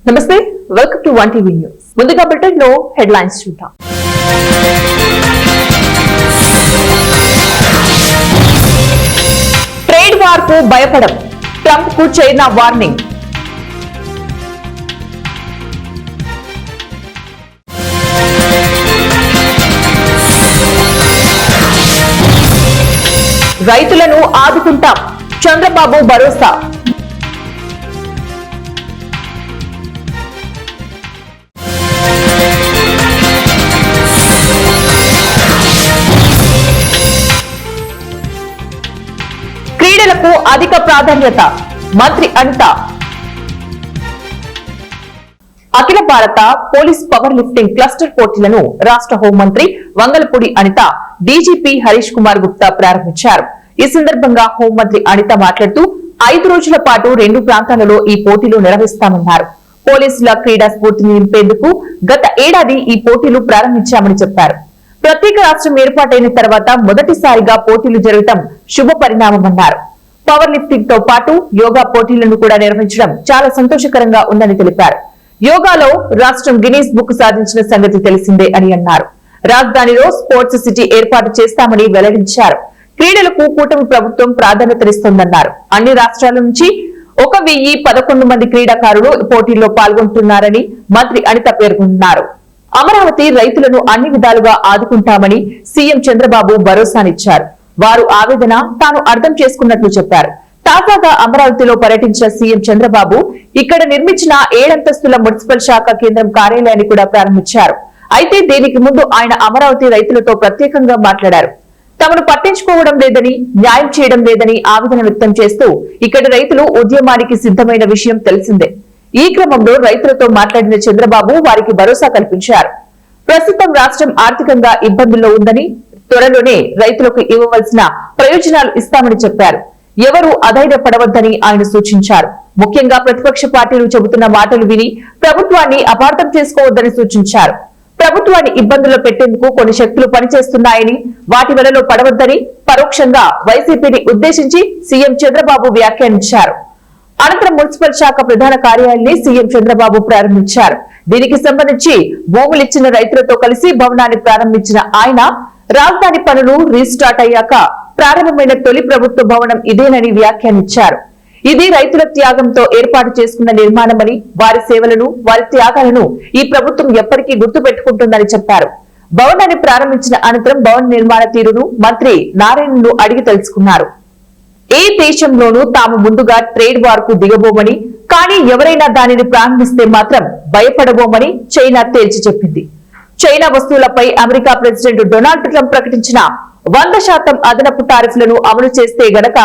నమస్తే, welcome to 1 TV news. ముందుగా bulletin లో హెడ్లైన్స్ చూద్దాం. ట్రేడ్ వార్ కు భయపడం, ట్రంప్ కు చైనా వార్నింగ్. రైతులను ఆదుకుంటాం, చంద్రబాబు భరోసా. క్రీడలకు అధిక ప్రాధాన్యత, మంత్రి అనిత. అఖిల భారత పోలీస్ పవర్ లిఫ్టింగ్ క్లస్టర్ పోటీలను రాష్ట్ర హోంమంత్రి వంగలపూడి అనిత, డీజీపీ హరీష్ కుమార్ గుప్తా ప్రారంభించారు. ఈ సందర్భంగా హోంమంత్రి అనిత మాట్లాడుతూ 5 రోజుల పాటు 2 ప్రాంతాలలో ఈ పోటీలు నిర్వహిస్తామన్నారు. పోలీసుల క్రీడా స్ఫూర్తిని నింపేందుకు గత ఏడాది ఈ పోటీలు ప్రారంభించామని చెప్పారు. ప్రత్యేక రాష్ట్రం ఏర్పాటైన తర్వాత మొదటిసారిగా పోటీలు జరగడం శుభ పరిణామమన్నారు. పవర్ లిఫ్టింగ్ తో పాటు యోగా పోటీలను కూడా నిర్వహించడం చాలా సంతోషకరంగా ఉందని తెలిపారు. యోగాలో రాష్ట్రం గిన్నీస్ బుక్ సాధించిన సంగతి తెలిసిందే అని అన్నారు. రాజధానిలో స్పోర్ట్స్ సిటీ ఏర్పాటు చేస్తామని వెల్లడించారు. క్రీడలకు కూటమి ప్రభుత్వం ప్రాధాన్యతనిస్తోందన్నారు. అన్ని రాష్ట్రాల నుంచి 1011 మంది క్రీడాకారులు పోటీల్లో పాల్గొంటున్నారని మంత్రి అనిత పేర్కొన్నారు. అమరావతి రైతులను అన్ని విధాలుగా ఆదుకుంటామని సీఎం చంద్రబాబు భరోసానిచ్చారు. వారు ఆవేదన తాను అర్థం చేసుకున్నట్లు చెప్పారు. తాజాగా అమరావతిలో పర్యటించిన సీఎం చంద్రబాబు ఇక్కడ నిర్మించిన 7 అంతస్తుల మున్సిపల్ శాఖ కేంద్రం కార్యాలయాన్ని కూడా ప్రారంభించారు. అయితే దీనికి ముందు ఆయన అమరావతి రైతులతో ప్రత్యేకంగా మాట్లాడారు. తమను పట్టించుకోవడం లేదని, న్యాయం చేయడం లేదని ఆవేదన వ్యక్తం చేస్తూ ఇక్కడి రైతులు ఉద్యమానికి సిద్ధమైన విషయం తెలిసిందే. ఈ క్రమంలో రైతులతో మాట్లాడిన చంద్రబాబు వారికి భరోసా కల్పించారు. ప్రస్తుతం రాష్ట్రం ఆర్థికంగా ఇబ్బందుల్లో ఉందని, త్వరలోనే రైతులకు ఇవ్వవలసిన ప్రయోజనాలు ఇస్తామని చెప్పారు. ఎవరూ అధైర్యపడవద్దని ఆయన సూచించారు. ముఖ్యంగా ప్రతిపక్ష పార్టీలు చెబుతున్న మాటలు విని ప్రభుత్వాన్ని అపార్థం చేసుకోవద్దని సూచించారు. ప్రభుత్వాన్ని ఇబ్బందుల్లో పెట్టేందుకు కొన్ని శక్తులు పనిచేస్తున్నాయని, వాటి వలలో పడవద్దని పరోక్షంగా వైసీపీని ఉద్దేశించి సీఎం చంద్రబాబు వ్యాఖ్యానించారు. అనంతరం మున్సిపల్ శాఖ ప్రధాన కార్యాలయాన్ని సీఎం చంద్రబాబు ప్రారంభించారు. దీనికి సంబంధించి భూములిచ్చిన రైతులతో కలిసి భవనాన్ని ప్రారంభించిన ఆయన రాజధాని పనులు రీస్టార్ట్ అయ్యాక ప్రారంభమైన తొలి ప్రభుత్వ భవనం ఇదేనని వ్యాఖ్యానించారు. ఇది రైతుల త్యాగంతో ఏర్పాటు చేసుకున్న నిర్మాణమని, వారి సేవలను, వారి త్యాగాలను ఈ ప్రభుత్వం ఎప్పటికీ గుర్తు పెట్టుకుంటుందని చెప్పారు. భవనాన్ని ప్రారంభించిన అనంతరం భవన నిర్మాణ తీరును మంత్రి నారాయణను అడిగి తెలుసుకున్నారు. ఏ దేశంలోనూ తాము ముందుగా ట్రేడ్ వార్ కు దిగబోమని, కానీ ఎవరైనా దానిని ప్రారంభిస్తే మాత్రం భయపడబోమని చైనా తేల్చి చెప్పింది. చైనా వస్తువులపై అమెరికా ప్రెసిడెంట్ డొనాల్డ్ ట్రంప్ ప్రకటించిన 100% అదనపు టారిఫ్లను అమలు చేస్తే గనక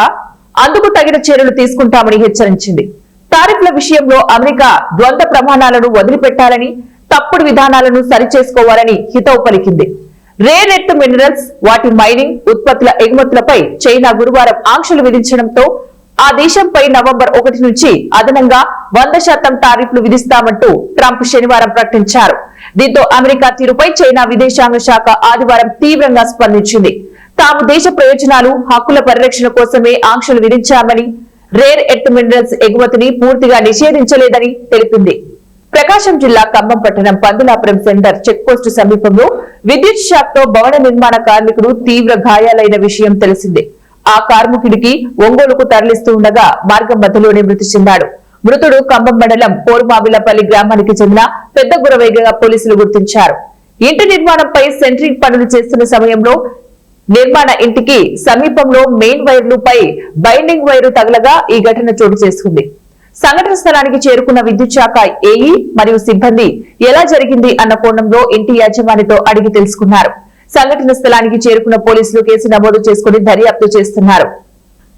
అందుకు తగిన చర్యలు తీసుకుంటామని హెచ్చరించింది. టారిఫ్ల విషయంలో అమెరికా ద్వంద్వ ప్రమాణాలను వదిలిపెట్టాలని, తప్పుడు విధానాలను సరిచేసుకోవాలని హితవు పలికింది. రేర్ ఎర్త్ మినరల్స్, వాటి మైనింగ్ ఉత్పత్తుల ఎగుమతులపై చైనా గురువారం ఆంక్షలు విధించడంతో ఆ దేశంపై నవంబర్ 1 నుంచి అదనంగా 100% టారిఫ్లు విధిస్తామంటూ ట్రంప్ శనివారం ప్రకటించారు. దీంతో అమెరికా తీరుపై చైనా విదేశాంగ శాఖ ఆదివారం తీవ్రంగా స్పందించింది. తాము దేశ ప్రయోజనాలు, హక్కుల పరిరక్షణ కోసమే ఆంక్షలు విధించామని, రేర్ ఎర్త్ మినరల్స్ ఎగుమతిని పూర్తిగా నిషేధించలేదని తెలిపింది. ప్రకాశం జిల్లా ఖమ్మం పట్టణం పందులాపురం సెంటర్ చెక్ పోస్టు సమీపంలో విద్యుత్ షాక్ తో భవన నిర్మాణ కార్మికుడు తీవ్ర గాయాలైన విషయం తెలిసిందే. ఆ కార్మికుడికి ఒంగోలుకు తరలిస్తూ ఉండగా మార్గం మధ్యలోనే మృతి చెందాడు. మృతుడు ఖమ్మం మండలం పోరుమావిలపల్లి గ్రామానికి చెందిన పెద్ద గురవేగగా పోలీసులు గుర్తించారు. ఇంటి నిర్మాణంపై సెంట్రింగ్ పనులు చేస్తున్న సమయంలో నిర్మాణ ఇంటికి సమీపంలో మెయిన్ వైర్లపై బైండింగ్ వైరు తగలగా ఈ ఘటన చోటు చేసుకుంది. సంఘటన స్థలానికి చేరుకున్న విద్యుత్ శాఖ ఏఈ మరియు సిబ్బంది ఎలా జరిగింది అన్న కోణంలో ఇంటి యాజమానితో అడిగి తెలుసుకున్నారు. సంఘటన స్థలానికి చేరుకున్న పోలీసులు కేసు నమోదు చేసుకుని దర్యాప్తు చేస్తున్నారు.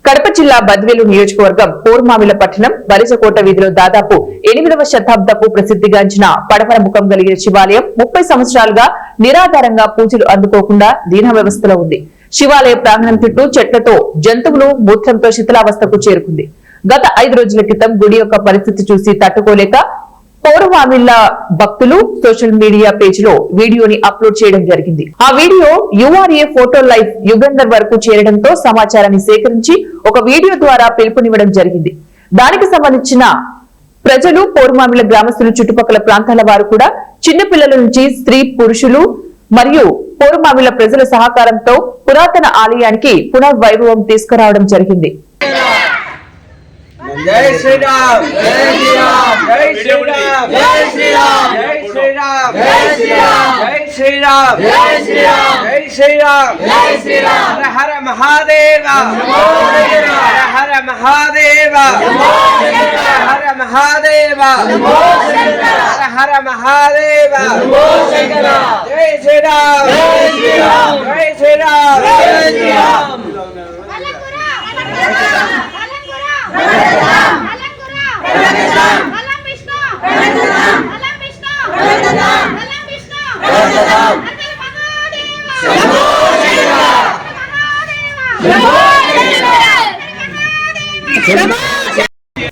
కడప జిల్లా బద్వేలు నియోజకవర్గం పోర్మామిల పట్టణం వరిజకోట వీధిలో దాదాపు 8వ శతాబ్దపు ప్రసిద్ధిగాంచిన పడమర ముఖం కలిగిన శివాలయం 30 సంవత్సరాలుగా నిరాధారంగా పూజలు అందుకోకుండా దీన వ్యవస్థలో ఉంది. శివాలయ ప్రాంగణం చుట్టూ చెట్లతో, జంతువులు మూత్రంతో శిథిలావస్థకు చేరుకుంది. గత 5 రోజుల క్రితం గుడి యొక్క పరిస్థితి చూసి తట్టుకోలేక పౌరవామిళ్ల భక్తులు సోషల్ మీడియా పేజ్ లో వీడియోని అప్లోడ్ చేయడం జరిగింది. ఆ వీడియో యుఆర్ఏ ఫోటో లైఫ్ యుగంధర్ వరకు చేరడంతో సమాచారాన్ని సేకరించి ఒక వీడియో ద్వారా పిలుపునివ్వడం జరిగింది. దానికి సంబంధించిన ప్రజలు, పోరుమామిల గ్రామస్తులు, చుట్టుపక్కల ప్రాంతాల వారు కూడా చిన్నపిల్లల నుంచి స్త్రీ, పురుషులు మరియు పోరుమామిల ప్రజల సహకారంతో పురాతన ఆలయానికి పునర్వైభవం తీసుకురావడం జరిగింది. జై శ్రీరామ్ జై శ్రీరామ్ జై శ్రీరామ్ జై శ్రీరామ్ జై శ్రీరామ్ జై శ్రీరామ్ జై శ్రీరామ్ జై శ్రీరామ్ జై శ్రీరామ్ జై శ్రీరామ్ హర హర మహాదేవ హర హర మహాదేవ హర హర మహాదేవ హర హర మహాదేవ జై శ్రీరామ్ జై శ్రీరామ్ జై శ్రీరామ్ జై శ్రీరామ్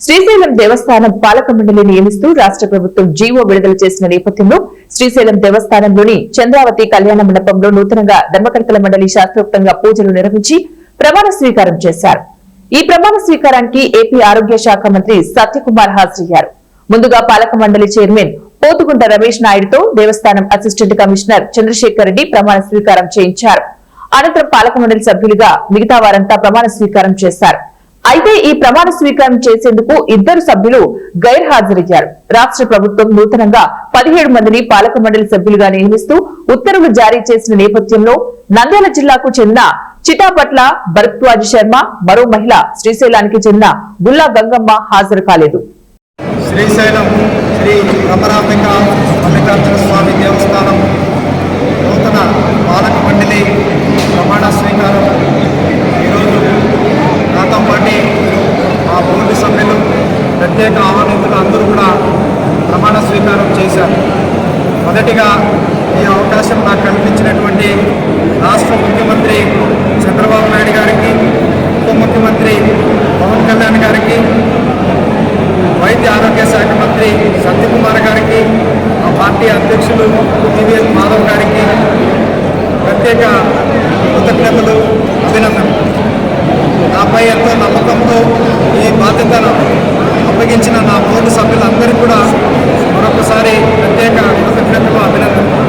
శ్రీశైలం దేవస్థానం పాలక మండలి నియమిస్తూ రాష్ట్ర ప్రభుత్వం జీవో విడుదల చేసిన నేపథ్యంలో శ్రీశైలం దేవస్థానంలోని చంద్రావతి కళ్యాణ మండపంలో నూతనంగా ధర్మకర్తల మండలి శాస్త్రోక్తంగా పూజలు నిర్వహించి ప్రమాణ స్వీకారం చేశారు. ఈ ప్రమాణ స్వీకారానికి ఏపీ ఆరోగ్య శాఖ మంత్రి సత్యకుమార్ హాజరయ్యారు. ముందుగా పాలక మండలి చైర్మన్ పోతుగుంట రమేష్ నాయుడుతో దేవస్థానం అసిస్టెంట్ కమిషనర్ చంద్రశేఖర్ రెడ్డి ప్రమాణ స్వీకారం చేయించారు. అనంతరం పాలక మండలి సభ్యులుగా మిగతా వారంతా ప్రమాణ స్వీకారం చేశారు. అయితే ఈ ప్రమాణ స్వీకారం చేసేందుకు ఇద్దరు సభ్యులు గైర్హాజరయ్యారు. రాష్ట్ర ప్రభుత్వం నూతనంగా 17 మందిని పాలక మండలి సభ్యులుగా నియమిస్తూ ఉత్తర్వులు జారీ చేసిన నేపథ్యంలో నంద్యాల జిల్లాకు చెందిన చిటాపట్ల భరద్వాజ్ శర్మ, మరో మహిళ శ్రీశైలానికి చెందిన గుల్లా గంగమ్మ హాజరు కాలేదు. శ్రీశైలం శ్రీ రమరాంబిక మల్లికార్జున స్వామి దేవస్థానం నూతన పాలక మండలి ప్రమాణ స్వీకారం ఈరోజు నాతో పాటి ఆ బోర్డు సభ్యులు, ప్రత్యేక ఆహ్వానితులు అందరూ కూడా ప్రమాణ స్వీకారం చేశారు. మొదటిగా ఈ అవకాశం నాకు కల్పించినటువంటి రాష్ట్ర ముఖ్యమంత్రి చంద్రబాబు నాయుడు గారికి, ఉప ముఖ్యమంత్రి పవన్ కళ్యాణ్ గారికి, వైద్య ఆరోగ్య శాఖ మంత్రి సత్యకుమార్ గారికి, ఆ పార్టీ అధ్యక్షులు టీవీఎస్ మాధవ్ గారికి ప్రత్యేక కృతజ్ఞతలు, అభినందనలు. నాపై ఎంతో నమ్మకంతో ఈ బాధ్యతను అప్పగించిన నా బోర్డు సభ్యులందరికీ కూడా మరొకసారి ప్రత్యేక కృతజ్ఞతలు, అభినందనలు.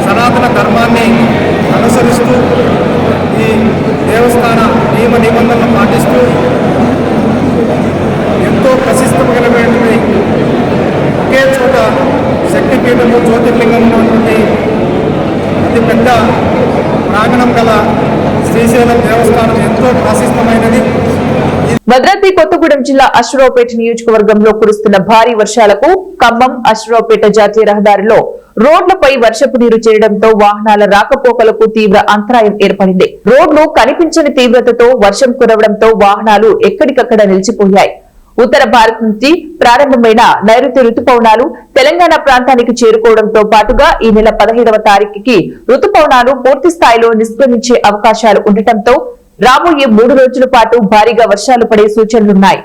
సనాతన ధర్మాన్ని అనుసరిస్తూ ఈ దేవస్థాన నియమ నిబంధనలు పాటిస్తూ ఎంతో ప్రసిద్ధమైనటువంటి ఒకే చోట శక్తిపీఠము, జ్యోతిర్లింగం ఉన్నటువంటి అతి పెద్ద ప్రాంగణం గల శ్రీశైలం దేవస్థానం ఎంతో ప్రసిద్ధమైనది. భద్రాద్రి కొత్తగూడెం జిల్లా అశ్వరావుపేట నియోజకవర్గంలో కురుస్తున్న భారీ వర్షాలకు ఖమ్మం అశ్వరావుపేట జాతీయ రహదారిలో రోడ్లపై వర్షపు నీరు చేరడంతో వాహనాల రాకపోకలకు తీవ్ర అంతరాయం ఏర్పడింది. రోడ్లు కనిపించని తీవ్రతతో వర్షం కురవడంతో వాహనాలు ఎక్కడికక్కడ నిలిచిపోయాయి. ఉత్తర భారత్ నుంచి ప్రారంభమైన నైరుతి రుతుపవనాలు తెలంగాణ ప్రాంతానికి చేరుకోవడంతో పాటుగా ఈ నెల 17వ తారీఖుకి రుతుపవనాలు పూర్తి స్థాయిలో నిష్క్రమించే అవకాశాలు ఉండటంతో రాబోయే 3 రోజుల పాటు భారీగా వర్షాలు పడే సూచనలున్నాయి.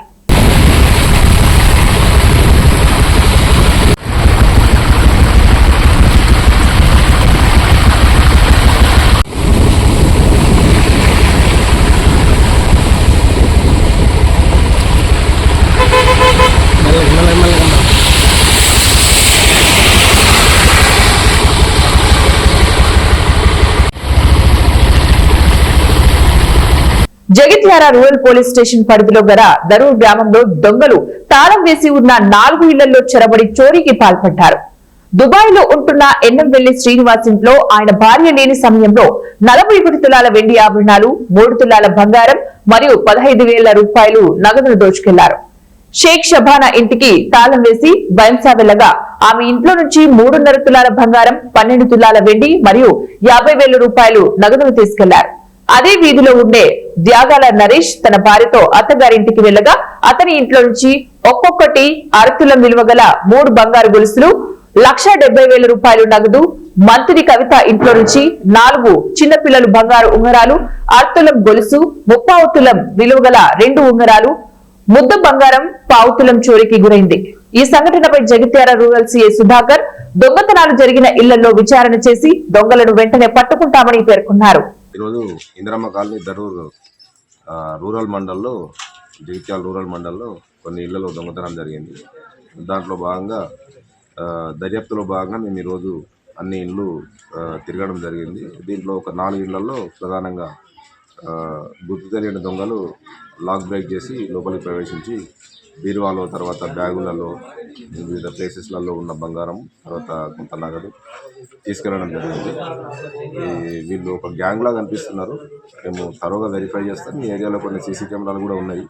జగిత్యాల రూరల్ పోలీస్ స్టేషన్ పరిధిలో గల దరూర్ గ్రామంలో దొంగలు తాళం వేసి ఉన్న 4 ఇళ్లలో చొరబడి చోరీకి పాల్పడ్డారు. దుబాయ్ లో ఉంటున్న ఎన్నంవెల్లి శ్రీనివాస్ ఇంట్లో ఆయన భార్య లేని సమయంలో 41 తులాల వెండి ఆభరణాలు, 3 తులాల బంగారం మరియు 15,000 రూపాయలు నగదును దోచుకెళ్లారు. షేక్ షబానా ఇంటికి తాళం వేసి బైన్సా వెళ్లగా ఆమె ఇంట్లో నుంచి 3.5 తులాల బంగారం, 12 తులాల వెండి మరియు 50,000 రూపాయలు నగదును తీసుకెళ్లారు. అదే వీధిలో ఉండే త్యాగాల నరేష్ తన భార్యతో అత్తగారింటికి వెళ్లగా అతని ఇంట్లో నుంచి ఒక్కొక్కటి 1/2 తులం విలువ గల 3 బంగారు గొలుసులు, 1,70,000 రూపాయలు నగదు, మంత్రి కవిత ఇంట్లో నుంచి 4 చిన్నపిల్లలు బంగారు ఉంగరాలు, 1/2 తులం గొలుసు, 3/4 తులం విలువ గల 2 ఉంగరాలు, ముద్ద బంగారం 1/4 తులం చోరీకి గురైంది. ఈ సంఘటనపై జగిత్యాల రూరల్ సీఐ సుధాకర్ దొంగతనాలు జరిగిన ఇళ్లలో విచారణ చేసి దొంగలను వెంటనే పట్టుకుంటామని పేర్కొన్నారు. ఈరోజు ఇందిరమ్మ కాలనీ దరూర్ రూరల్ మండల్లో, జగిత్యాల రూరల్ మండల్లో కొన్ని ఇళ్లలో దొంగతనం జరిగింది. దాంట్లో భాగంగా దర్యాప్తులో భాగంగా మేము ఈరోజు అన్ని ఇళ్ళు తిరగడం జరిగింది. దీంట్లో ఒక 4 ఇళ్లలో ప్రధానంగా గుర్తు తెలియని దొంగలు లాక్ బ్రేక్ చేసి లోపలికి ప్రవేశించి బీరువాలో, తర్వాత బ్యాగులలో, వివిధ ప్లేసెస్లలో ఉన్న బంగారం, తర్వాత కొంత నగదు తీసుకెళ్ళడం జరిగింది. వీళ్ళు ఒక గ్యాంగ్లా కనిపిస్తున్నారు. మేము తరోగా వెరిఫై చేస్తాం. ఈ ఏరియాలో కొన్ని సీసీ కెమెరాలు కూడా ఉన్నాయి,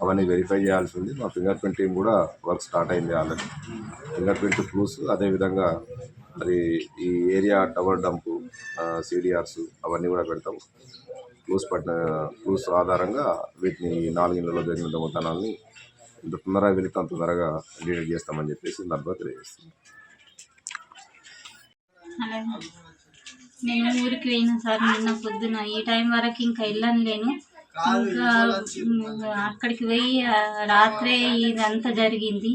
అవన్నీ వెరిఫై చేయాల్సి ఉంది. మా ఫింగర్ ప్రింట్ టీం కూడా వర్క్ స్టార్ట్ అయింది ఆల్రెడీ. ఫింగర్ ప్రింట్ క్లూస్, అదేవిధంగా మరి ఈ ఏరియా టవర్ డంపు, CDRs అవన్నీ కూడా పెడతాం. క్లూస్ ఆధారంగా వీటిని 4 ఇళ్లలో జరిగిన దొంగతనాల్ని ఇంత తొందరగా వెళితే అంత తొందరగా డిటెక్ట్ చేస్తామని చెప్పేసి సందర్భంగా తెలియజేస్తున్నాం. నేను ఊరికి పోయినా సార్ నిన్న పొద్దున. ఈ టైం వరకు ఇంకా వెళ్ళను లేను. ఇంకా అక్కడికి పోయి రాత్రే ఇదంతా జరిగింది.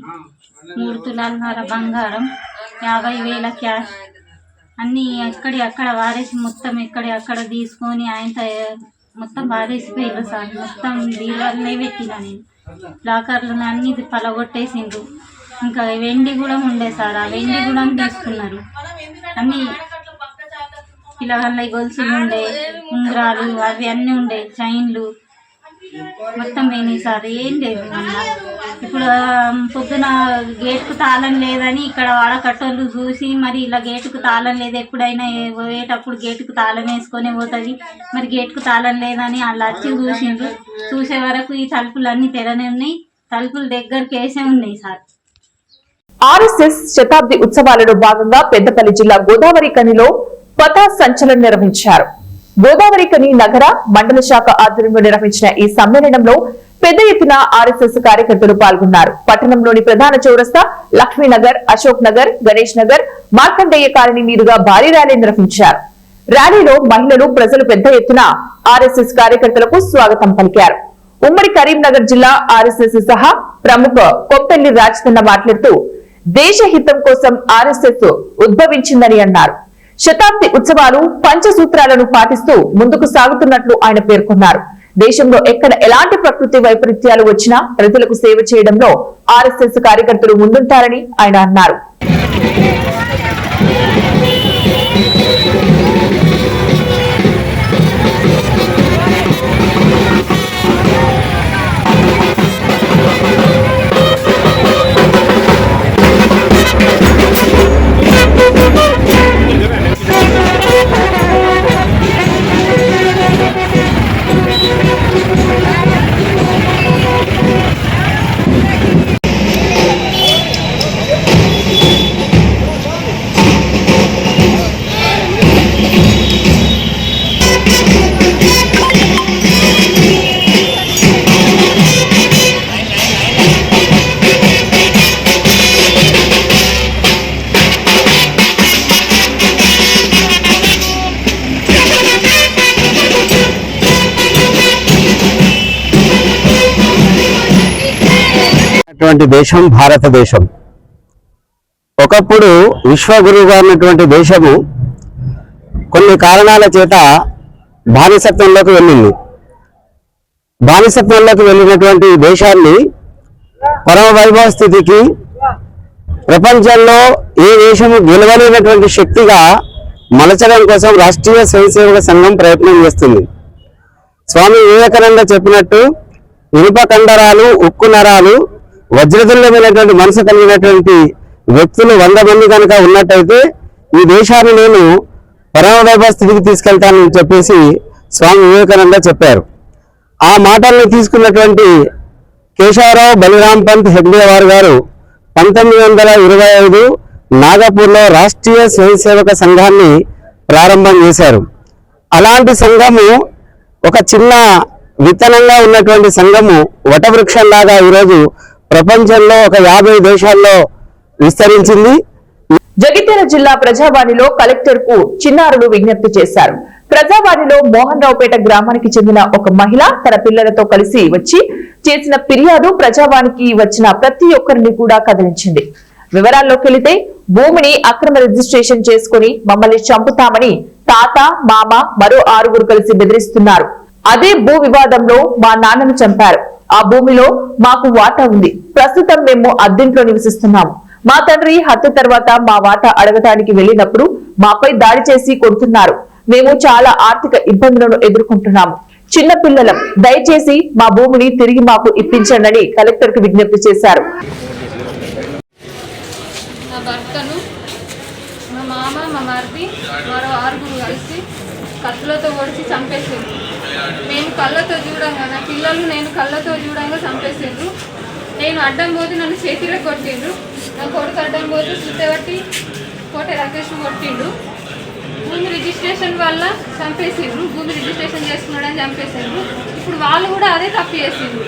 3 తులాల బంగారం, 50,000 క్యాష్ అన్నీ అక్కడ వారేసి మొత్తం అక్కడ తీసుకొని ఆయన మొత్తం వారేసిపోయారు సార్. మొత్తం బీరువాలనే పెట్టిన నేను. లాకర్లు అన్నీ పలగొట్టేసిండ్రు. ఇంకా వెండి కూడా ఉండే సార్, ఆ వెండి కూడా తీసుకున్నారు. అన్నీ పిల్లగాళ్ళ గొలుసులు ఉండే, ఉంగరాలు అవి అన్నీ ఉండే, చైన్లు మొత్తం పోయినాయి సార్. ఏం లేదు అన్న. ఇప్పుడు పొద్దున గేటుకు తాళం లేదని ఇక్కడ వాడకట్టోళ్ళు చూసి, మరి ఇలా గేటుకు తాళం లేదు, ఎప్పుడైనా పోయేటప్పుడు గేటుకు తాళం వేసుకొని పోతుంది, మరి గేటుకు తాళం లేదని వాళ్ళు వచ్చి చూసిండ్రు. చూసే వరకు ఈ తలుపులు అన్నీ తెరనే ఉన్నాయి, తలుపులు దగ్గరికి వేసే ఉన్నాయి సార్. ఆర్ఎస్ఎస్ శతాబ్ది ఉత్సవాలలో భాగంగా పెద్దపల్లి జిల్లా గోదావరి కనిలో పతా సంచలనం నిర్వహించారు. గోదావరి కని నగర మండల శాఖ ఆధ్వర్యంలో నిర్వహించిన ఈ సమ్మేళనంలో పెద్ద ఎత్తున ఆర్ఎస్ఎస్ కార్యకర్తలు పాల్గొన్నారు. పట్టణంలోని ప్రధాన చౌరస్తా, లక్ష్మీనగర్, అశోక్ నగర్, గణేష్ నగర్, మార్కండేయ కాలనీ మీదుగా భారీ ర్యాలీ నిర్వహించారు. ర్యాలీలో మహిళలు, ప్రజలు పెద్ద ఎత్తున ఆర్ఎస్ఎస్ కార్యకర్తలకు స్వాగతం పలికారు. ఉమ్మడి కరీంనగర్ జిల్లా ఆర్ఎస్ఎస్ సహా ప్రముఖ కొప్పెల్లి రాజతన్న మాట్లాడుతూ దేశ హితం కోసం ఆర్ఎస్ఎస్ ఉద్భవించిందని అన్నారు. శతాబ్ది ఉత్సవాలు పంచసూత్రాలను పాటిస్తూ ముందుకు సాగుతున్నట్లు ఆయన పేర్కొన్నారు. దేశంలో ఎక్కడ ఎలాంటి ప్రకృతి వైపరీత్యాలు వచ్చినా ప్రజలకు సేవ చేయడంలో ఆర్ఎస్ఎస్ కార్యకర్తలు ముందుంటారని ఆయన అన్నారు. దేశం భారతదేశం. ఒకప్పుడు విశ్వగురువుగా ఉన్నటువంటి దేశము కొన్ని కారణాల చేత బానిసత్వంలోకి వెళ్ళింది. బానిసత్వంలోకి వెళ్ళినటువంటి దేశాన్ని పరమ వైభవ స్థితికి ప్రపంచంలో ఏ దేశము గెలవలేనటువంటి శక్తిగా మలచడం కోసం రాష్ట్రీయ స్వయంసేవక సంఘం ప్రయత్నం చేస్తుంది. స్వామి వివేకానంద చెప్పినట్టు ఇనుప కండరాలు, ఉక్కు నరాలు, వజ్రదుల్యమైనటువంటి మనసు కలిగినటువంటి వ్యక్తులు 100 మంది కనుక ఉన్నట్టయితే ఈ దేశాన్ని నేను పరమ వైభవ స్థితికి తీసుకెళ్తానని చెప్పేసి స్వామి వివేకానంద చెప్పారు. ఆ మాటల్ని తీసుకున్నటువంటి కేశవరావు బలిరామ్ పంత్ హెగ్డేవార్ గారు 1925 నాగపూర్లో రాష్ట్రీయ స్వయంసేవక సంఘాన్ని ప్రారంభం చేశారు. అలాంటి సంఘము ఒక చిన్న విత్తనంగా ఉన్నటువంటి సంఘము వటవృక్షంలాగా ఈరోజు ప్రపంచంలో ఒక 50 దేశాల్లో విస్తరించింది. జగిత్యాల జిల్లా ప్రజావాణిలో కలెక్టర్ కు చిన్నారులు విజ్ఞప్తి చేశారు. ప్రజావాణిలో మోహన్ రావుపేట గ్రామానికి చెందిన ఒక మహిళ తన పిల్లలతో కలిసి వచ్చి చేసిన ఫిర్యాదు ప్రజావాణికి వచ్చిన ప్రతి ఒక్కరిని కూడా కదిలించింది. వివరాల్లోకి వెళితే భూమిని అక్రమ రిజిస్ట్రేషన్ చేసుకుని మమ్మల్ని చంపుతామని తాత, మామ, మరో 6 కలిసి బెదిరిస్తున్నారు. అదే భూ వివాదంలో మా నాన్నను చంపారు. ఆ భూమిలో మాకు వాటా ఉంది. ప్రస్తుతం మేము అద్దెంట్లో నివసిస్తున్నాము. మా తండ్రి హత్య తర్వాత మా వాటా అడగటానికి వెళ్లినప్పుడు మాపై దాడి చేసి కొడుతున్నారు. మేము చాలా ఆర్థిక ఇబ్బందులను ఎదుర్కొంటున్నాము. చిన్న పిల్లలం. దయచేసి మా భూమిని తిరిగి మాకు ఇప్పించండి కలెక్టర్ కు విజ్ఞప్తి చేశారు. నా భర్తను మా మామ మా మరిది మరో 6 కలిసి కత్తులతో పొడిచి చంపేసారు. నేను కళ్ళతో చూడంగా నా పిల్లలు నేను కళ్ళతో చూడంగా చంపేసారు. నేను అడ్డం పోతే నన్ను చేతిలో కొట్టిండ్రు. నా కొడుకు అడ్డం పోతే సుత్తబట్టి కోట రాకేష్ కొట్టిండు. భూమి రిజిస్ట్రేషన్ వల్ల చంపేసిండ్రు. భూమి రిజిస్ట్రేషన్ చేసుకున్నాడని చంపేసిండ్రు. ఇప్పుడు వాళ్ళు కూడా అదే తప్పు చేసిండ్రు.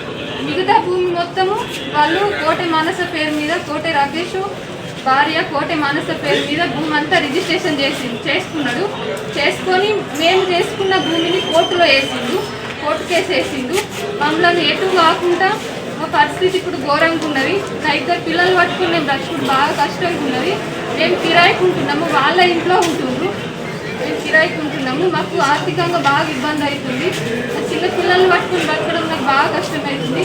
మిగతా భూమి మొత్తము వాళ్ళు కోటె మానస పేరు మీద కోటె రాకేష్ భార్య కోటె మానస పేరు మీద భూమి అంతా రిజిస్ట్రేషన్ చేసుకున్నాడు. చేసుకొని మేము చేసుకున్న భూమిని కోర్టులో వేసిండు. కోర్టు కేసు వేసిండు. మమ్మల్ని ఎటు కాకుండా మా పరిస్థితి ఇప్పుడు ఘోరంగా ఉన్నది. నా 2 పిల్లలు పట్టుకుని మేము బ్రతుకుడు బాగా కష్టంగా ఉన్నది. మేము కిరాయికి ఉంటున్నాము. వాళ్ళ ఇంట్లో ఉంటుండ్రు. మేము కిరాయికి ఉంటున్నాము. మాకు ఆర్థికంగా బాగా ఇబ్బంది అవుతుంది. నా చిన్న పిల్లల్ని పట్టుకుని బ్రతకడం నాకు బాగా కష్టమవుతుంది.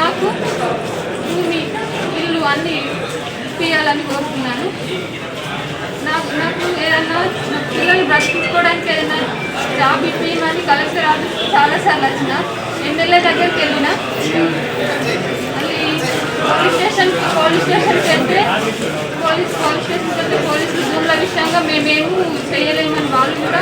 నాకు భూమి ఇల్లు అన్నీ ఇప్పియాలని కోరుతున్నాను. నాకు ఏదన్నా నా పిల్లలు బ్రతుకోవడానికి ఏదైనా జాబ్ ఇప్పియమని కలెక్టర్ ఆఫీస్ చాలాసార్లు వచ్చిన, ఎమ్మెల్యే దగ్గరికి వెళ్ళిన, మళ్ళీ పోలీస్ స్టేషన్కి వెళ్తే పోలీసులు భూముల విషయంగా మేమేమూ చేయలేమని వాళ్ళు కూడా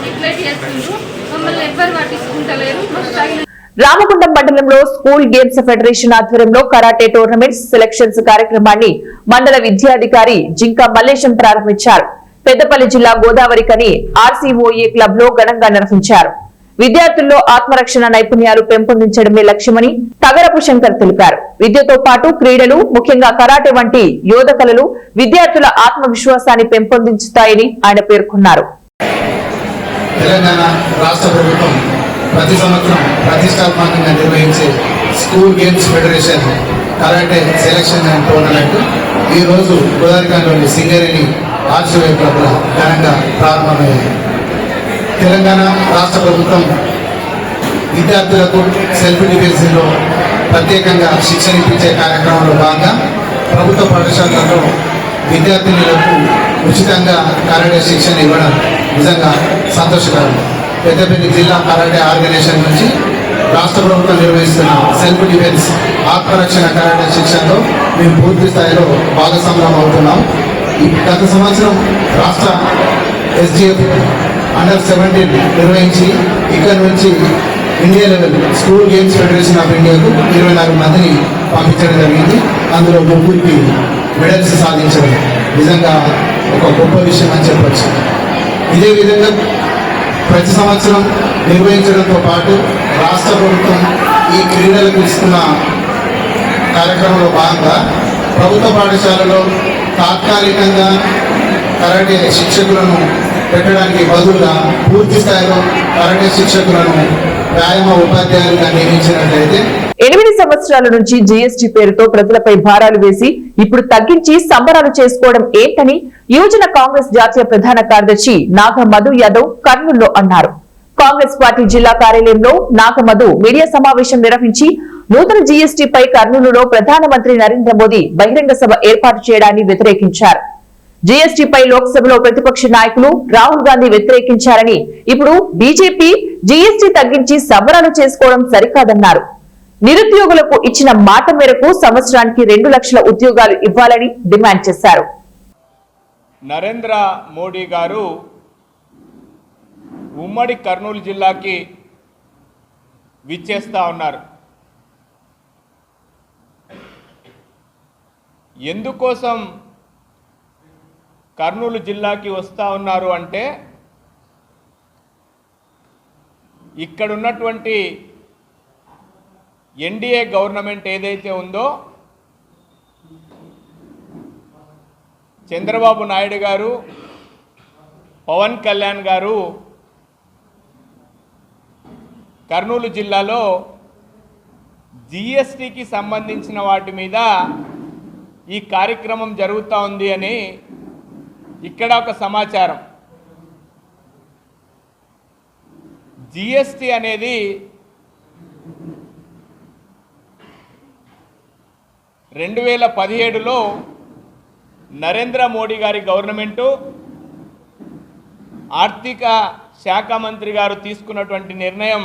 నెగ్లెక్ట్ చేస్తుండ్రు. మమ్మల్ని ఎవ్వరు పట్టించుకుంటలేరు. మాకు తగిన రామగుండం మండలంలో స్కూల్ గేమ్స్ ఫెడరేషన్ ఆధ్వర్యంలో కరాటే టోర్నమెంట్స్ సెలక్షన్స్ కార్యక్రమాన్ని మండల విద్యాధికారి జింకా మల్లేశం ప్రారంభించారు. పెద్దపల్లి జిల్లా గోదావరి కని ఆర్సీఓఏ క్లబ్ లో ఘనంగా నిర్వహించారు. విద్యార్థుల్లో ఆత్మరక్షణ నైపుణ్యాలు పెంపొందించడమే లక్ష్యమని తగరపు శంకర్ తెలిపారు. విద్యతో పాటు క్రీడలు, ముఖ్యంగా కరాటే వంటి యోధ కళలు విద్యార్థుల ఆత్మవిశ్వాసాన్ని పెంపొందించుతాయని ఆయన పేర్కొన్నారు. తెలంగాణ రాష్ట్ర ప్రభుత్వం ప్రతి సంవత్సరం ప్రతిష్టాత్మకంగా నిర్వహించే school games federation karate selection and tournament ఈరోజు గోదావరిలోని సింగరేణి ఆర్సీఓఏ క్లబ్లో ఘనంగా ప్రారంభమైంది. తెలంగాణ రాష్ట్ర ప్రభుత్వం విద్యార్థులకు సెల్ఫ్ డిఫెన్స్లో ప్రత్యేకంగా శిక్షణ ఇప్పించే కార్యక్రమంలో భాగంగా ప్రభుత్వ పాఠశాలల్లో విద్యార్థినులకు ఉచితంగా కరాటే శిక్షణ ఇవ్వడం నిజంగా సంతోషకరం. పెద్దపల్లి జిల్లా కరాటే ఆర్గనైజేషన్ నుంచి రాష్ట్ర ప్రభుత్వం నిర్వహిస్తున్న సెల్ఫ్ డిఫెన్స్ ఆత్మరక్షణ కరాటే శిక్షణలో మేము పూర్తి స్థాయిలో భాగస్వామ్యం అవుతున్నాం. గత సంవత్సరం రాష్ట్ర SGF Under-17 నిర్వహించి ఇక్కడ నుంచి India level school games federation of ఇండియాకు 24 మందిని పంపించడం జరిగింది. అందులో 3 మెడల్స్ సాధించడం నిజంగా ఒక గొప్ప విషయం అని చెప్పచ్చు. ఇదే విధంగా ప్రతి సంవత్సరం నిర్వహించడంతో పాటు రాష్ట్ర ప్రభుత్వం ఈ క్రీడలకు ఇస్తున్న కార్యక్రమంలో భాగంగా ప్రభుత్వ పాఠశాలలో తాత్కాలికంగా కరాటే శిక్షకులను పెట్టడానికి బదులుగా పూర్తి స్థాయిలో కరాటే శిక్షకులను వ్యాయామ ఉపాధ్యాయులుగా నియమించినట్లయితే 8 సంవత్సరాల నుంచి జీఎస్టీ పేరుతో ప్రజలపై భారాలు వేసి ఇప్పుడు తగ్గించి సంబరాలు చేసుకోవడం ఏంటని యువజన కాంగ్రెస్ జాతీయ ప్రధాన కార్యదర్శి నాగమధు యాదవ్ కర్నూలులో అన్నారు. కాంగ్రెస్ పార్టీ జిల్లా కార్యాలయంలో నాగమధు మీడియా సమావేశం నిర్వహించి నూతన జీఎస్టీపై కర్నూలులో ప్రధానమంత్రి నరేంద్ర మోదీ బహిరంగ సభ ఏర్పాటు చేయడాన్ని వ్యతిరేకించారు. జీఎస్టీపై లోక్సభలో ప్రతిపక్ష నాయకులు రాహుల్ గాంధీ వ్యతిరేకించారని ఇప్పుడు బీజేపీ జీఎస్టీ తగ్గించి సంబరాలు చేసుకోవడం సరికాదన్నారు. నిరుద్యోగులకు ఇచ్చిన మాట మేరకు సంవత్సరానికి 2 లక్షల ఉద్యోగాలు ఇవ్వాలని డిమాండ్ చేశారు. నరేంద్ర మోడీ గారు ఉమ్మడి కర్నూలు జిల్లాకి విచ్చేస్తా ఉన్నారు. ఎందుకోసం కర్నూలు జిల్లాకి వస్తూ ఉన్నారు అంటే ఇక్కడున్నటువంటి ఎన్డీఏ గవర్నమెంట్ ఏదైతే ఉందో చంద్రబాబు నాయుడు గారు, పవన్ కళ్యాణ్ గారు కర్నూలు జిల్లాలో జీఎస్టీకి సంబంధించిన వాటి మీద ఈ కార్యక్రమం జరుగుతూ ఉంది అని ఇక్కడ ఒక సమాచారం. జీఎస్టీ అనేది 2017లో నరేంద్ర మోడీ గారి గవర్నమెంటు ఆర్థిక శాఖ మంత్రి గారు తీసుకున్నటువంటి నిర్ణయం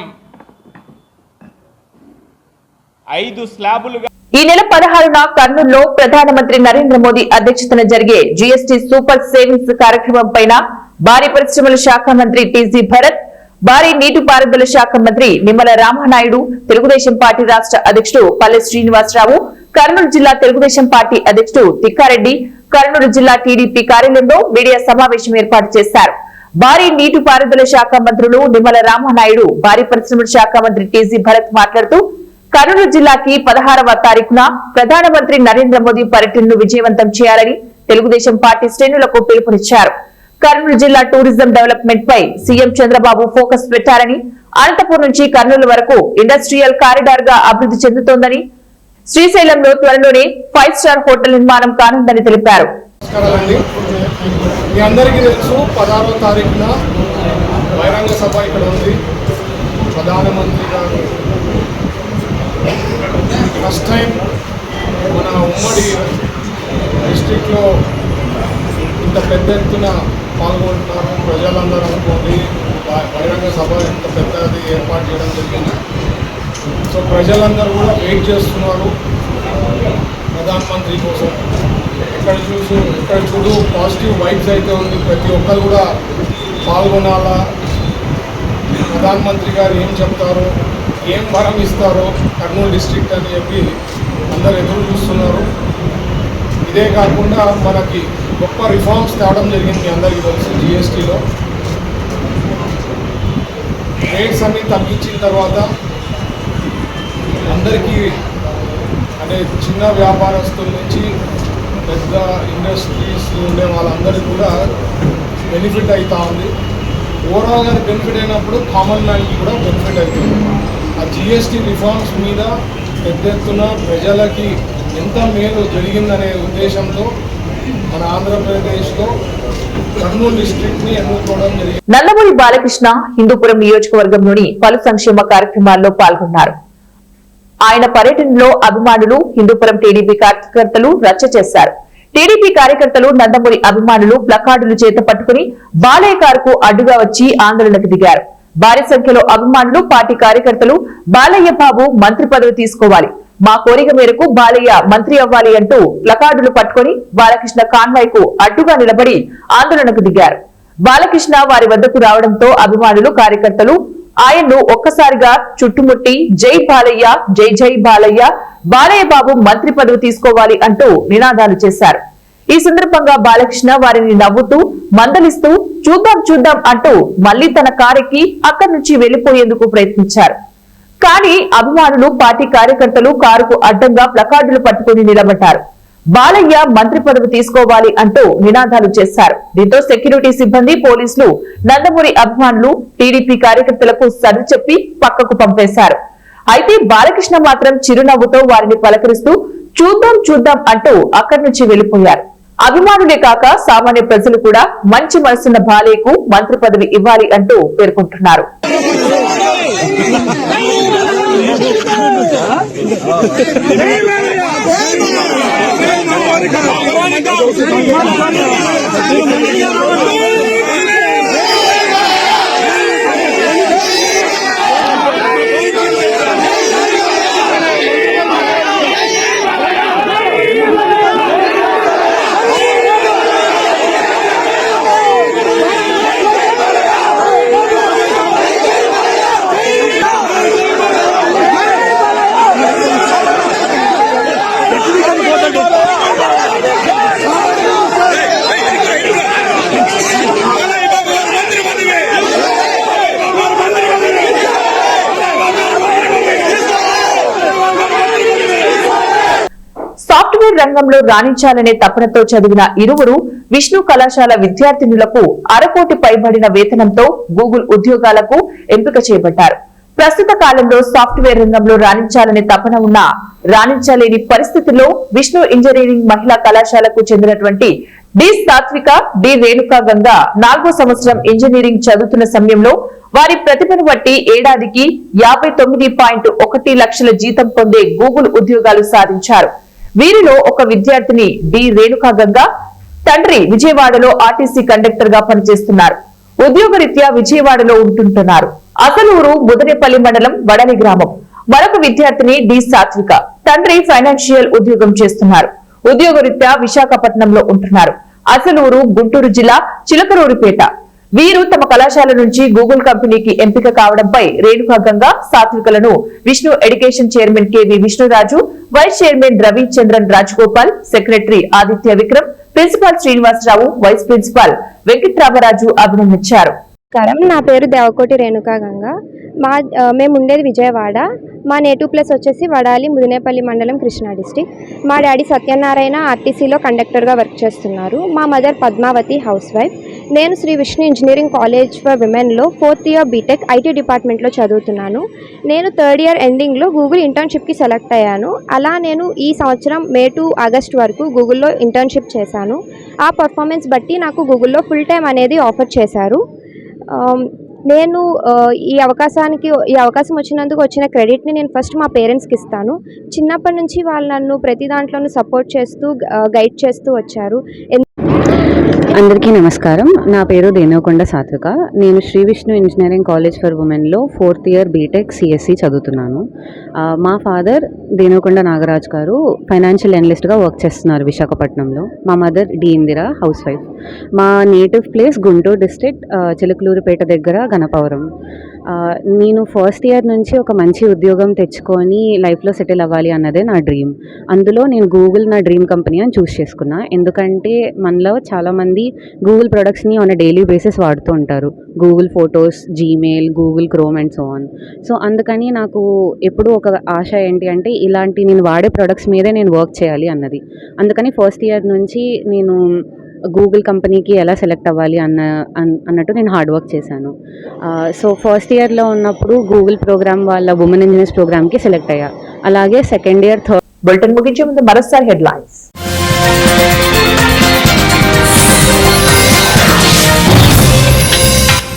5 స్లాబులుగా ఈ నెల 16న కర్నూలులో ప్రధానమంత్రి నరేంద్ర మోదీ అధ్యక్షతన జరిగే జీఎస్టీ సూపర్ సేవింగ్స్ కార్యక్రమం పైన భారీ పరిశ్రమల శాఖ మంత్రి టీజీ భరత్, భారీ నీటిపారుదల శాఖ మంత్రి నిమ్మల రామానాయుడు, తెలుగుదేశం పార్టీ రాష్ట్ర అధ్యక్షుడు పల్లె శ్రీనివాసరావు, కర్నూలు జిల్లా తెలుగుదేశం పార్టీ అధ్యక్షుడు తిక్కారెడ్డి కర్నూలు జిల్లా టీడీపీ కార్యాలయంలో మీడియా సమావేశం ఏర్పాటు చేశారు. భారీ నీటిపారుదల శాఖ మంత్రులు నిమ్మల రామానాయుడు, భారీ పరిశ్రమల శాఖ మంత్రి టీజీ భరత్ మాట్లాడుతూ కర్నూలు జిల్లాకి 16వ తారీఖున ప్రధానమంత్రి నరేంద్ర మోదీ పర్యటనను విజయవంతం చేయాలని తెలుగుదేశం పార్టీ శ్రేణులకు పిలుపునిచ్చారు. కర్నూలు జిల్లా టూరిజం డెవలప్మెంట్ పై సీఎం చంద్రబాబు ఫోకస్ పెట్టారని, అనంతపురం నుంచి కర్నూలు వరకు ఇండస్ట్రియల్ కారిడార్ గా అభివృద్ధి చెందుతోందని, శ్రీశైలంలో త్వరలోనే 5 స్టార్ హోటల్ నిర్మాణం కానుందని తెలిపారు. మీ అందరికీ తెలుసు 16వ తారీఖున బహిరంగ సభ ఇక్కడ ఉంది. ప్రధానమంత్రి గారు ఫస్ట్ టైం మన ఉమ్మడి డిస్ట్రిక్ట్లో ఇంత పెద్ద ఎత్తున పాల్గొంటున్నారు. ప్రజలందరూ అనుకోండి, బహిరంగ సభ ఇంత పెద్దది ఏర్పాటు చేయడం జరిగింది. సో ప్రజలందరూ కూడా వెయిట్ చేస్తున్నారు ప్రధానమంత్రి కోసం. ఇక్కడ చూడు పాజిటివ్ వైబ్స్ అయితే ఉంది. ప్రతి ఒక్కరు కూడా పాల్గొనాలా, ప్రధానమంత్రి గారు ఏం చెప్తారో, ఏం వరం ఇస్తారో కర్నూలు డిస్ట్రిక్ట్ అని చెప్పి అందరు ఎదురు చూస్తున్నారు. ఇదే కాకుండా మనకి గొప్ప రిఫార్మ్స్ తేవడం జరిగింది. మీ అందరికీ తెలుసు, జిఎస్టీలో రేట్స్ అన్నీ తగ్గించిన తర్వాత అందరికీ అంటే చిన్న వ్యాపారస్తుల నుంచి పెద్ద ఇండస్ట్రీస్ ఉండే వాళ్ళందరికీ కూడా బెనిఫిట్ అవుతూ ఉంది. ఓవరాల్గా బెనిఫిట్ అయినప్పుడు కామన్ మ్యాన్కి కూడా బెనిఫిట్ అవుతుంది. ఆ జిఎస్టీ రిఫార్మ్స్ మీద పెద్ద ఎత్తున ప్రజలకి ఎంత మేలు జరిగిందనే ఉద్దేశంతో మన ఆంధ్రప్రదేశ్లో కర్నూలు డిస్ట్రిక్ట్ ని ఎన్నుకోవడం జరిగింది. నందమూరి బాలకృష్ణ హిందూపురం నియోజకవర్గంలోని పలు సంక్షేమ కార్యక్రమాల్లో పాల్గొన్నారు. ఆయన పర్యటనలో అభిమానులు, హిందూపురం టీడీపీ కార్యకర్తలు రచ్చ చేశారు. టీడీపీ కార్యకర్తలు, నందమూరి అభిమానులు ప్లకార్డులు చేత పట్టుకుని బాలయ్య కారుకు అడ్డుగా వచ్చి ఆందోళనకు దిగారు. భారీ సంఖ్యలో అభిమానులు, పార్టీ కార్యకర్తలు బాలయ్య బాబు మంత్రి పదవి తీసుకోవాలి, మా కోరిక మేరకు బాలయ్య మంత్రి అవ్వాలి అంటూ ప్లకార్డులు పట్టుకుని బాలకృష్ణ కాన్వాయ్ కు అడ్డుగా నిలబడి ఆందోళనకు దిగారు. బాలకృష్ణ వారి వద్దకు రావడంతో అభిమానులు, కార్యకర్తలు ఆయన్ను ఒక్కసారిగా చుట్టుముట్టి జై బాలయ్య, జై జై బాలయ్య, బాలయ్య బాబు మంత్రి పదవి తీసుకోవాలి అంటూ నినాదాలు చేశారు. ఈ సందర్భంగా బాలకృష్ణ వారిని నవ్వుతూ, మందలిస్తూ చూద్దాం చూద్దాం అంటూ మళ్లీ తన కారెక్కి అక్కడి నుంచి వెళ్లిపోయేందుకు ప్రయత్నించారు. కానీ అభిమానులు, పార్టీ కార్యకర్తలు కారుకు అడ్డంగా ప్లకార్డులు పట్టుకుని నిలబడ్డారు. బాలయ్య మంత్రి పదవి తీసుకోవాలి అంటూ నినాదాలు చేశారు. దీంతో సెక్యూరిటీ సిబ్బంది, పోలీసులు నందమూరి అభిమానులు, టీడీపీ కార్యకర్తలకు సర్ది చెప్పి పక్కకు పంపేశారు. అయితే బాలకృష్ణ మాత్రం చిరునవ్వుతో వారిని పలకరిస్తూ చూద్దాం చూద్దాం అంటూ అక్కడి నుంచి వెళ్లిపోయారు. అభిమానులే కాక సామాన్య ప్రజలు కూడా మంచి మనసున్న బాలయ్యకు మంత్రి పదవి ఇవ్వాలి అంటూ పేర్కొంటున్నారు. సాఫ్ట్వేర్ రంగంలో రాణించాలనే తపనతో చదివిన ఇరువురు విష్ణు కళాశాల విద్యార్థినులకు 1/2 కోటి పైబడిన వేతనంతో గూగుల్ ఉద్యోగాలకు ఎంపిక చేయబడ్డారు. ప్రస్తుత కాలంలో సాఫ్ట్వేర్ రంగంలో రాణించాలనే తపన ఉన్నా రాణించలేని పరిస్థితుల్లో విష్ణు ఇంజనీరింగ్ మహిళా కళాశాలకు చెందినటువంటి డి సాత్విక, డి రేణుకా గంగా 4వ సంవత్సరం ఇంజనీరింగ్ చదువుతున్న సమయంలో వారి ప్రతిభను బట్టి ఏడాదికి 59.1 లక్షల జీతం పొందే గూగుల్ ఉద్యోగాలు సాధించారు. వీరిలో ఒక విద్యార్థిని డి రేణుకా గంగా తండ్రి విజయవాడలో ఆర్టీసీ కండక్టర్ గా పనిచేస్తున్నారు. ఉద్యోగరీత్యా విజయవాడలో ఉంటుంటున్నారు. అసలు ఊరు ముదనేపల్లి మండలం వడలి గ్రామం. మరొక విద్యార్థిని డి సాత్విక తండ్రి ఫైనాన్షియల్ ఉద్యోగం చేస్తున్నారు. ఉద్యోగరీత్యా విశాఖపట్నంలో ఉంటున్నారు. అసలు ఊరు గుంటూరు జిల్లా చిలకలూరిపేట. వీరు తమ కళాశాల నుంచి గూగుల్ కంపెనీకి ఎంపిక కావడంపై రేణుకా గంగా సాత్వికలను Vishnu education chairman K V Vishnuraju, vice chairman Ravichandran Rajagopal, secretary Aditya Vikram, principal Srinivasarao, vice principal Venkatramaraju అభినందించారు. నా పేరు దేవకోటి రేణుకా గంగా. మేము ఉండేది విజయవాడ. మా నేటివ్ ప్లేస్ వచ్చేసి వడాలి ముదినేపల్లి మండలం, కృష్ణా డిస్టిక్. మా డాడీ సత్యనారాయణ ఆర్టీసీలో కండక్టర్గా వర్క్ చేస్తున్నారు. మా మదర్ పద్మావతి హౌస్ వైఫ్. నేను Sri Vishnu engineering college for విమెన్లో 4th ఇయర్ బీటెక్ ఐటీ డిపార్ట్మెంట్లో చదువుతున్నాను. నేను 3rd ఇయర్ ఎండింగ్లో గూగుల్ ఇంటర్న్షిప్కి సెలెక్ట్ అయ్యాను. అలా నేను ఈ సంవత్సరం మే టు ఆగస్ట్ వరకు గూగుల్లో ఇంటర్న్షిప్ చేశాను. ఆ పర్ఫార్మెన్స్ బట్టి నాకు గూగుల్లో ఫుల్ టైం అనేది ఆఫర్ చేశారు. నేను ఈ అవకాశం వచ్చినందుకు వచ్చిన క్రెడిట్ని నేను ఫస్ట్ మా పేరెంట్స్కి ఇస్తాను. చిన్నప్పటి నుంచి వాళ్ళు నన్ను ప్రతి దాంట్లోనూ సపోర్ట్ చేస్తూ గైడ్ చేస్తూ వచ్చారు. అందరికీ నమస్కారం. నా పేరు దేనవకొండ సాత్విక. నేను Sri Vishnu engineering college for ఉమెన్లో 4th ఇయర్ బీటెక్ సిఎస్సి చదువుతున్నాను. మా ఫాదర్ దేనవకొండ నాగరాజ్ గారు ఫైనాన్షియల్ అనలిస్ట్గా వర్క్ చేస్తున్నారు విశాఖపట్నంలో. మా mother D Indira house wife. మా native place Guntur district Chilakaluripet దగ్గర గణపవరం. నేను 1st ఇయర్ నుంచి ఒక మంచి ఉద్యోగం తెచ్చుకొని లైఫ్లో సెటిల్ అవ్వాలి అన్నదే నా డ్రీమ్. అందులో నేను గూగుల్ నా డ్రీమ్ కంపెనీ అని చూస్ చేసుకున్నా. ఎందుకంటే మనలో చాలామంది గూగుల్ ప్రొడక్ట్స్ని ఆన్ డైలీ బేసిస్ వాడుతూ ఉంటారు. Google photos, Gmail, Google chrome and so on. So అందుకని నాకు ఎప్పుడూ ఒక ఆశ ఏంటి అంటే ఇలాంటి నేను వాడే ప్రొడక్ట్స్ మీదే నేను వర్క్ చేయాలి అన్నది. అందుకని 1st ఇయర్ నుంచి నేను గూగుల్ కంపెనీకి ఎలా సెలెక్ట్ అవ్వాలి అన్నట్టు నేను హార్డ్ వర్క్ చేశాను. సో 1st ఇయర్లో ఉన్నప్పుడు గూగుల్ ప్రోగ్రామ్ వాళ్ళ ఉమెన్ ఇంజనీర్స్ ప్రోగ్రామ్కి సెలెక్ట్ అయ్యా. అలాగే 2nd ఇయర్ బులెటిన్ ముగించే ముందు మరోసారి హెడ్లైన్స్.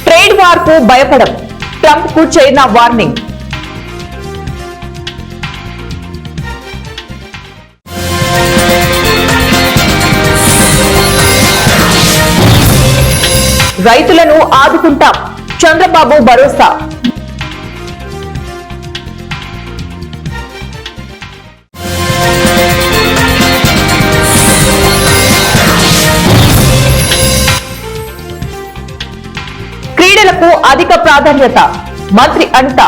ట్రేడ్ వార్ కు భయపడం, ట్రంప్ కు చైనా వార్నింగ్. రైతులను ఆదుకుంటాం, చంద్రబాబు భరోసా. క్రీడలకు అధిక ప్రాధాన్యత, మంత్రి అనిత.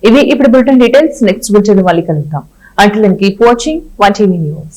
ఇవి ఇప్పుడు బులెటిన్ డీటెయిల్స్. నెక్స్ట్ బులెటిన్ మళ్ళీ కలుద్దాం. Until then, keep watching One TV News.